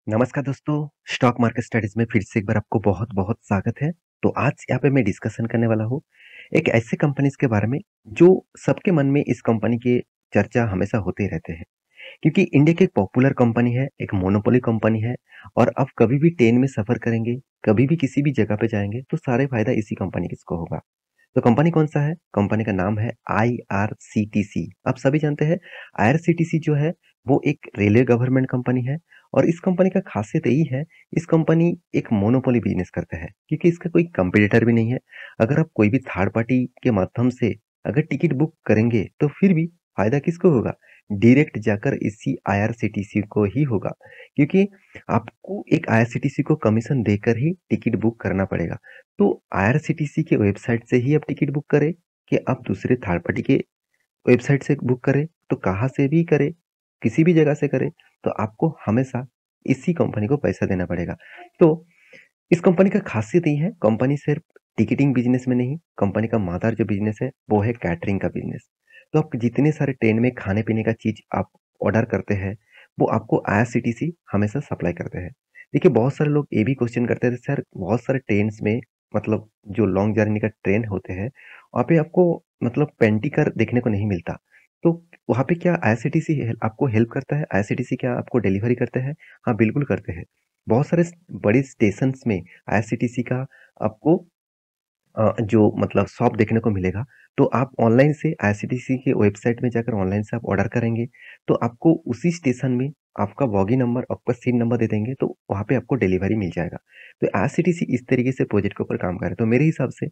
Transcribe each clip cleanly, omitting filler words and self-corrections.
नमस्कार दोस्तों, stock market studies में फिर से एक बार आपको बहुत-बहुत स्वागत है। तो आज यहाँ पे मैं डिस्कशन करने वाला हूँ, एक ऐसे कंपनीज़ के बारे में जो सबके मन में इस कंपनी के चर्चा हमेशा होते रहते हैं। क्योंकि इंडिया की एक पॉपुलर कंपनी है, एक मोनोपोली कंपनी है और आप कभी भी ट्रेन में सफ़र करेंगे, कभी भी किसी भी जगह पे जाएँगे तो सारे फ़ायदा इसी कंपनी को होगा। तो कंपनी कौन-सा है? कंपनी का नाम है आईआरसीटीसी। आप सभी जानते हैं आईआरसीटीसी जो है वो एक रेलवे गवर्नमेंट कंपनी है और इस कंपनी का खासियत यही है, इस कंपनी एक मोनोपोली बिज़नेस करता है क्योंकि इसका कोई कॉम्पिटिटर भी नहीं है। अगर आप कोई भी थर्ड पार्टी के माध्यम से अगर टिकट बुक करेंगे तो फिर भी फ़ायदा किसको होगा? डायरेक्ट जाकर इसी आईआरसीटीसी को ही होगा क्योंकि आपको एक आईआरसीटीसी को कमीशन देकर ही टिकट बुक करना पड़ेगा। तो आईआरसीटीसी के वेबसाइट से ही आप टिकट बुक करें कि आप दूसरे थर्ड पार्टी के वेबसाइट से बुक करें, तो कहाँ से भी करें, किसी भी जगह से करें, तो आपको हमेशा इसी कंपनी को पैसा देना पड़ेगा। तो इस कंपनी का खासियत ये है, कंपनी सिर्फ टिकटिंग बिज़नेस में नहीं, कंपनी का मादार जो बिज़नेस है, वो है कैटरिंग का बिज़नेस। तो आप जितने सारे ट्रेन में खाने-पीने का चीज़ आप ऑर्डर करते हैं, वो आपको आईआरसीटीसी हमेशा सप्लाई करते हैं। देखिए, बहुत सारे लोग ये भी क्वेश्चन करते हैं, सर बहुत सारे ट्रेन्स में मतलब जो लॉन्ग जर्नी का ट्रेन होते हैं, वहाँ पे आपको मतलब पेंटी कार देखने को नहीं मिलता। तो वहाँ पे क्या आईआरसीटीसी आपको हेल्प करता है? आईआरसीटीसी क्या आपको डिलीवरी करते हैं? हाँ, बिल्कुल करते हैं। बहुत सारे बड़े स्टेशंस में आईआरसीटीसी का आपको जो मतलब शॉप देखने को मिलेगा। तो आप ऑनलाइन से आईआरसीटीसी के वेबसाइट में जाकर ऑनलाइन से आप ऑर्डर करेंगे, तो आपको उसी स्टेशन में आपका बॉगी नंबर, आपका सीट नंबर दे देंगे, तो वहाँ पे आपको डिलीवरी मिल जाएगा। तो आईआरसीटीसी इस तरीके से प्रोजेक्ट के ऊपर काम कर रहा है। तो मेरे हिसाब से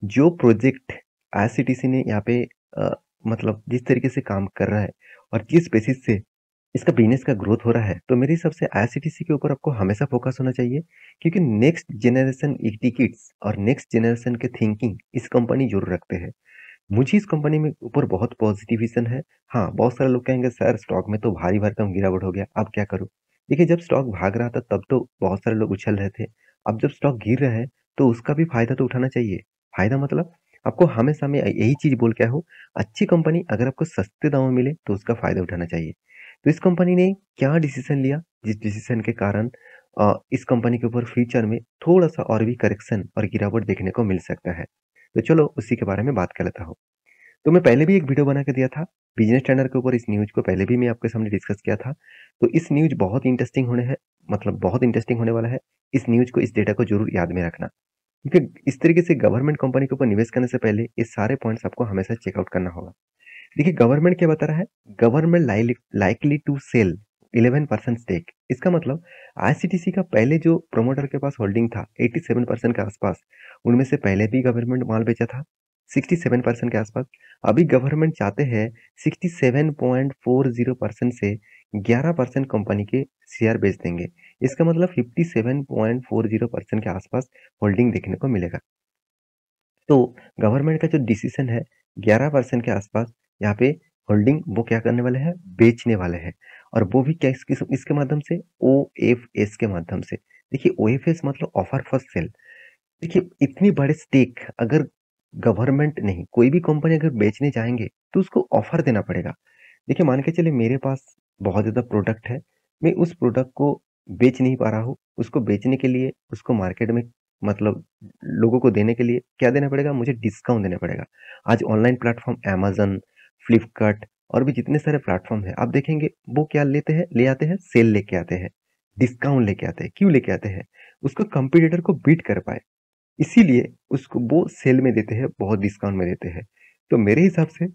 जो प्रोजेक्ट आईआरसीटीसी ने यहाँ पे अ, मतलब जिस तरीके से काम कर रहा है और जिस बेसिस से इसका बिज़नेस का ग्रोथ हो रहा है, तो मेरे हिसाब से आईआरसीटीसी के ऊपर आपको हमेशा फ़ोकस होना चाहिए क्योंकि नेक्स्ट जनरेशन ई-टिकट्स और नेक्स्ट जनरेशन के थिंकिंग इस कंपनी ज़रूर रखते हैं। मुझे इस कंपनी में ऊपर बहुत पॉज़िटिव विज़न है। हाँ, बहुत सारे लोग कहेंगे सर स्टॉक में तो भारी भरकम गिरावट हो गया, अब क्या करूँ? देखिए जब स्टॉक भाग रहा था तब तो बहुत सारे लोग उछल रहे थे। अब जब स्टॉक गिर रहा है तो उसका भी फ़ायदा तो उठाना चाहिए। फ़ायदा मतलब आपको हमेशा मैं यही चीज़ बोल के आया हूँ, अच्छी कंपनी अगर आपको सस्ते दामों में मिले तो उसका फ़ायदा उठाना चाहिए। तो इस कंपनी ने क्या डिसीज़न लिया, जिस डिसीज़न के कारण इस कंपनी के ऊपर फ्यूचर में थोड़ा-सा और भी करेक्शन और गिरावट देखने को मिल सकता है। तो चलो उसी के बारे में बात कर लेता हूँ। तो मैं पहले भी एक वीडियो बना के दिया था, बिज़नेस ट्रेनर के ऊपर इस न्यूज़ को पहले भी मैं आपके सामने डिस्कस किया था। तो इस न्यूज़ बहुत इंटरेस्टिंग होने है मतलब बहुत इंटरेस्टिंग होने वाला है। इस न्यूज़ को, इस डेटा को ज़रूर याद में रखना। क्योंकि इस तरीके से गवर्नमेंट कंपनी के ऊपर निवेश करने से पहले ये सारे पॉइंट्स आपको हमेशा चेक आउट करना होगा। देखिए गवर्नमेंट क्या बता रहा है, government likely to sell 11% stake. इसका मतलब आईआरसीटीसी का पहले जो प्रमोटर के पास होल्डिंग था 87% के आसपास, उनमें से पहले भी गवर्नमेंट माल बेचा था 67% के आसपास। अभी गवर्नमेंट चाहते हैं 67.40% से 11% कंपनी के शेयर बेच देंगे। इसका मतलब 57.40% के आसपास होल्डिंग देखने को मिलेगा। तो गवर्नमेंट का जो डिसीजन है 11% के आसपास यहाँ पे होल्डिंग वो क्या करने वाले हैं, बेचने वाले हैं। और वो भी क्या इसके माध्यम से, ओएफएस के माध्यम से। देखिए ओएफएस मतलब ऑफर फॉर सेल। देखिए इतनी बड़े स्टेक अगर गवर्नमेंट नहीं, कोई भी कंपनी अगर बेचने जाएंगे तो उसको ऑफर देना पड़ेगा। देखिए मान के चलिए मेरे पास बहुत ज़्यादा प्रोडक्ट है, मैं उस प्रोडक्ट को बेच नहीं पा रहा हूँ, उसको बेचने के लिए उसको मार्केट में मतलब लोगों को देने के लिए क्या देना पड़ेगा? मुझे डिस्काउंट देना पड़ेगा। आज ऑनलाइन प्लेटफ़ॉर्म अमेज़न, फ्लिपकार्ट और भी जितने सारे प्लेटफ़ॉर्म हैं, आप देखेंगे वो क्या ले आते हैं, सेल लेके आते हैं, डिस्काउंट लेके आते हैं। क्यों लेके आते हैं? उसको कंपटीटर को बीट कर पाएँ। इसीलिए उसको वो सेल में देते हैं, बहुत डिस्काउंट में देते हैं। तो मेरे हिसाब से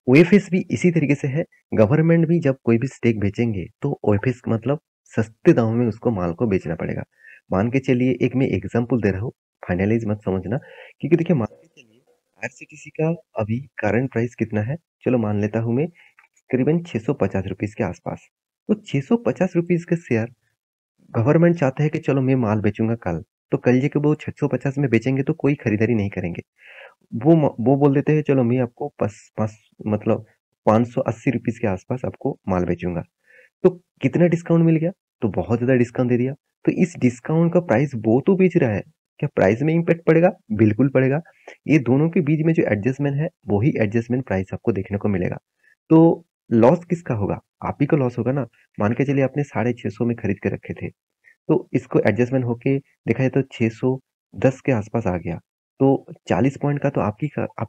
ओएफएस भी इसी तरीके से है, गवर्नमेंट भी जब कोई भी स्टेक बेचेंगे तो ओएफएस मतलब सस्ते दामों में उसको माल को बेचना पड़ेगा। मान के चलिए एक मैं एग्ज़ाम्पल दे रहा हूँ, फाइनलाइज़ मत समझना क्योंकि देखिए मान के चलिए आरसीटीसी का अभी करंट प्राइस कितना है? चलो मान लेता हूँ मैं करीबन ₹650 के आसपास। तो ₹650 के शेयर गवर्नमेंट चाहते हैं कि चलो मैं माल बेचूँगा कल, तो कल जाके वो 650 में बेचेंगे तो कोई खरीदारी नहीं करेंगे। वो बोल देते हैं चलो मैं आपको पस पाँच मतलब ₹580 के आसपास आपको माल बेचूँगा। तो कितना डिस्काउंट मिल गया? तो बहुत ज़्यादा डिस्काउंट दे दिया। तो इस डिस्काउंट का प्राइस वो तो बेच रहा है, क्या प्राइस में इम्पैक्ट पड़ेगा? बिल्कुल पड़ेगा। ये दोनों के बीच में जो एडजस्टमेंट है, वो ही एडजस्टमेंट प्राइस आपको देखने को मिलेगा। तो लॉस किसका होगा? आप ही को लॉस होगा ना। मान के चलिए आपने 650 में खरीद के रखे थे, तो इसको एडजस्टमेंट होके देखा जाए तो 610 के आसपास आ गया, तो 40 पॉइंट का तो आप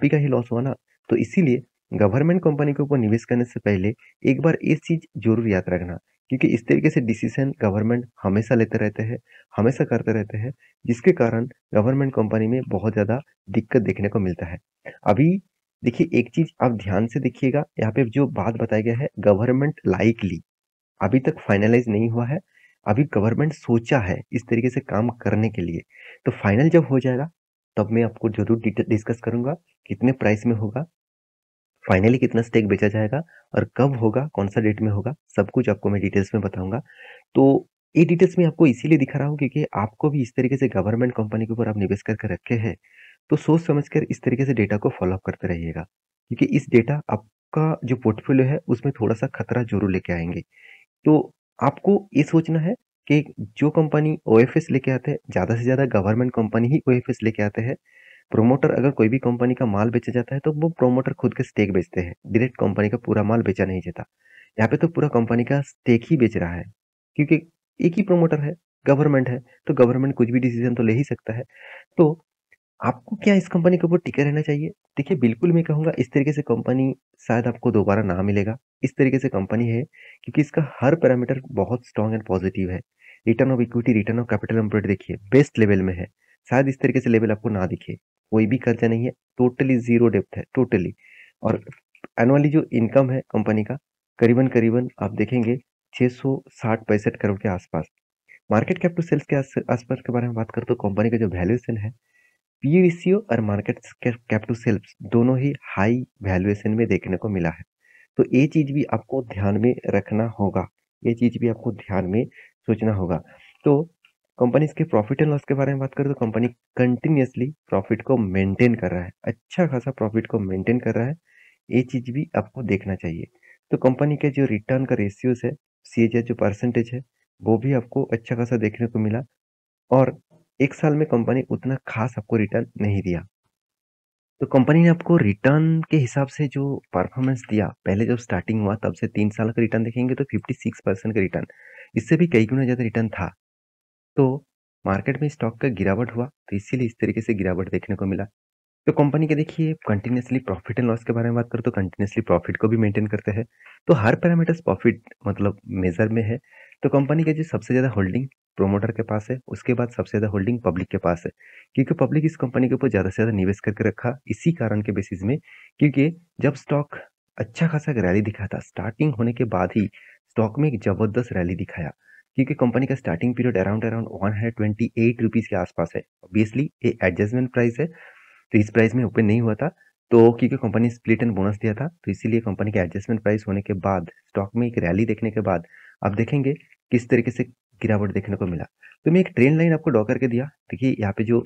ही का ही लॉस हुआ ना। तो इसीलिए गवर्नमेंट कंपनी के ऊपर निवेश करने से पहले एक बार इस चीज जरूर याद रखना, क्योंकि इस तरीके से डिसीजन गवर्नमेंट हमेशा लेते रहते हैं, हमेशा करते रहते हैं, जिसके कारण गवर्नमेंट कंपनी में बहुत ज्यादा दिक्कत देखने को मिलता है। अभी देखिए एक चीज आप ध्यान से देखिएगा, यहाँ पे जो बात बताया गया है गवर्नमेंट लाइकली, अभी तक फाइनलाइज नहीं हुआ है। अभी गवर्नमेंट सोचा है इस तरीके से काम करने के लिए। तो फाइनल जब हो जाएगा तब मैं आपको जरूर डिस्कस करूंगा कितने प्राइस में होगा, फाइनली कितना स्टेक बेचा जाएगा और कब होगा, कौन सा डेट में होगा, सब कुछ आपको मैं डिटेल्स में बताऊंगा। तो ये डिटेल्स में आपको इसीलिए दिखा रहा हूँ क्योंकि आपको भी इस तरीके से गवर्नमेंट कंपनी के ऊपर आप निवेश करके रखे हैं, तो सोच समझ कर इस तरीके से डेटा को फॉलो अप करते रहिएगा, क्योंकि इस डेटा आपका जो पोर्टफोलियो है उसमें थोड़ा सा खतरा जरूर लेके आएंगे। तो आपको ये सोचना है कि जो कंपनी ओएफएस लेके आते हैं, ज़्यादा से ज़्यादा गवर्नमेंट कंपनी ही ओएफएस लेके आते हैं। प्रोमोटर अगर कोई भी कंपनी का माल बेचा जाता है तो वो प्रोमोटर खुद के स्टेक बेचते हैं, डायरेक्ट कंपनी का पूरा माल बेचा नहीं जाता। यहाँ पे तो पूरा कंपनी का स्टेक ही बेच रहा है, क्योंकि एक ही प्रोमोटर है, गवर्नमेंट है, तो गवर्नमेंट कुछ भी डिसीजन तो ले ही सकता है। तो आपको क्या इस कंपनी के ऊपर टिके रहना चाहिए? देखिए बिल्कुल मैं कहूँगा इस तरीके से कंपनी शायद आपको दोबारा ना मिलेगा। इस तरीके से कंपनी है क्योंकि इसका हर पैरामीटर बहुत स्ट्रॉन्ग एंड पॉजिटिव है। Return of equity, return of capital employed देखिए बेस्ट लेवल में है। शायद इस तरीके से लेवल आपको ना दिखे। कोई भी कर्जा नहीं है, टोटली ज़ीरो डेब्ट है, टोटली। और एनुअली जो इनकम है कंपनी का करीबन-करीबन आप देखेंगे 660-65 करोड़ के आसपास। मार्केट कैप टू सेल्स के आसपास के बारे में बात करें तो कंपनी का जो वैल्यूएशन है, पी रेशियो और मार्केट कैप टू सेल्स दोनों ही हाई वैल्यूएशन में देखने को मिला है। तो ये चीज भी आपको ध्यान में रखना होगा, ये चीज भी आपको ध्यान में सोचना होगा। तो कंपनी के प्रॉफिट एंड लॉस के बारे में बात करें तो कंपनी कंटिन्यूअसली प्रॉफिट को मेंटेन कर रहा है, अच्छा खासा प्रॉफिट को मेंटेन कर रहा है। ये चीज भी आपको देखना चाहिए। तो कंपनी के जो रिटर्न का रेशियोज है, सीएजीआर जो परसेंटेज है, वो भी आपको अच्छा खासा देखने को मिला। और 1 साल में कंपनी उतना खास आपको रिटर्न नहीं दिया। तो कंपनी ने आपको रिटर्न के हिसाब से जो परफॉर्मेंस दिया, पहले जब स्टार्टिंग हुआ तब से 3 साल का रिटर्न देखेंगे तो 56% का रिटर्न, इससे भी कई गुना ज़्यादा रिटर्न था। तो मार्केट में स्टॉक का गिरावट हुआ, तो इसीलिए इस तरीके से गिरावट देखने को मिला। तो कंपनी के देखिए कंटिन्यूअसली प्रॉफिट एंड लॉस के बारे में बात करें तो कंटिन्यूअसली प्रॉफिट को भी मेंटेन करते हैं। तो हर पैरामीटर्स प्रॉफिट मतलब मेजर में है। तो कंपनी के जो सबसे ज़्यादा होल्डिंग प्रोमोटर के पास है, उसके बाद सबसे ज़्यादा होल्डिंग पब्लिक के पास है, क्योंकि पब्लिक इस कंपनी के ऊपर ज़्यादा से ज़्यादा निवेश करके रखा इसी कारण के बेसिस में, क्योंकि जब स्टॉक अच्छा खासा एक रैली दिखाया था, स्टार्टिंग होने के बाद ही स्टॉक में एक जबरदस्त रैली दिखाया, क्योंकि कंपनी का starting period around around 128 rupees के आसपास है। ऑब्वियसली ये एडजस्टमेंट प्राइस है, तो इस प्राइस में ओपन नहीं हुआ था। तो क्योंकि कंपनी स्प्लिट एंड बोनस दिया था, तो इसीलिए कंपनी के एडजस्टमेंट प्राइस होने के बाद स्टॉक में एक रैली देखने के बाद आप देखेंगे किस तरीके से गिरावट देखने को मिला। तो मैं एक ट्रेंड लाइन आपको ड्रॉ करके दिया। देखिए यहाँ पे जो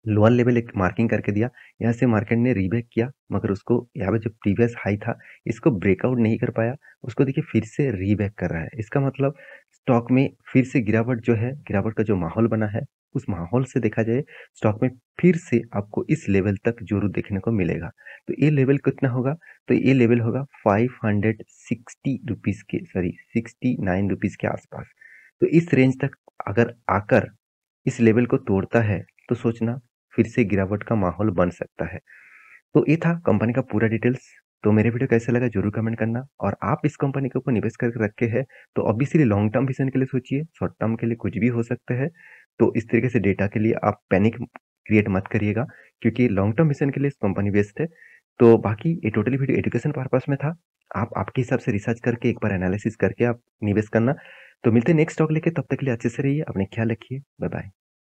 लोअर लेवल एक मार्किंग करके दिया, यहाँ से मार्केट ने रीबैक किया, मगर उसको यहाँ पे जो प्रीवियस हाई था इसको ब्रेकआउट नहीं कर पाया। उसको देखिए फिर से रीबैक कर रहा है। इसका मतलब स्टॉक में फिर से गिरावट जो है, गिरावट का जो माहौल बना है, उस माहौल से देखा जाए स्टॉक में फिर से आपको इस लेवल तक जरूर देखने को मिलेगा। तो ये लेवल कितना होगा? तो ये लेवल होगा 560 रुपीज़ के, सॉरी 69 रुपीज़ के आसपास। तो इस रेंज तक अगर आकर इस लेवल को तोड़ता है तो सोचना फिर से गिरावट का माहौल बन सकता है। तो ये था कंपनी का पूरा डिटेल्स। तो मेरे वीडियो कैसा लगा जरूर कमेंट करना। और आप इस कंपनी के ऊपर निवेश करके रखे हैं तो ऑब्वियसली लॉन्ग टर्म विजन के लिए सोचिए, शॉर्ट टर्म के लिए कुछ भी हो सकता है। तो इस तरीके से डेटा के लिए आप पैनिक क्रिएट मत करिएगा, क्योंकि लॉन्ग टर्म विजन के लिए कंपनी बेस्ट है। तो बाकी ये टोटली वीडियो एजुकेशन पर्पस में था। आप आपके हिसाब से रिसर्च करके एक बार एनालिसिस करके आप निवेश करना। तो मिलते हैं नेक्स्ट स्टॉक लेके, तब तक के लिए अच्छे से रहिए, अपने ख्याल रखिए, बाय बाय।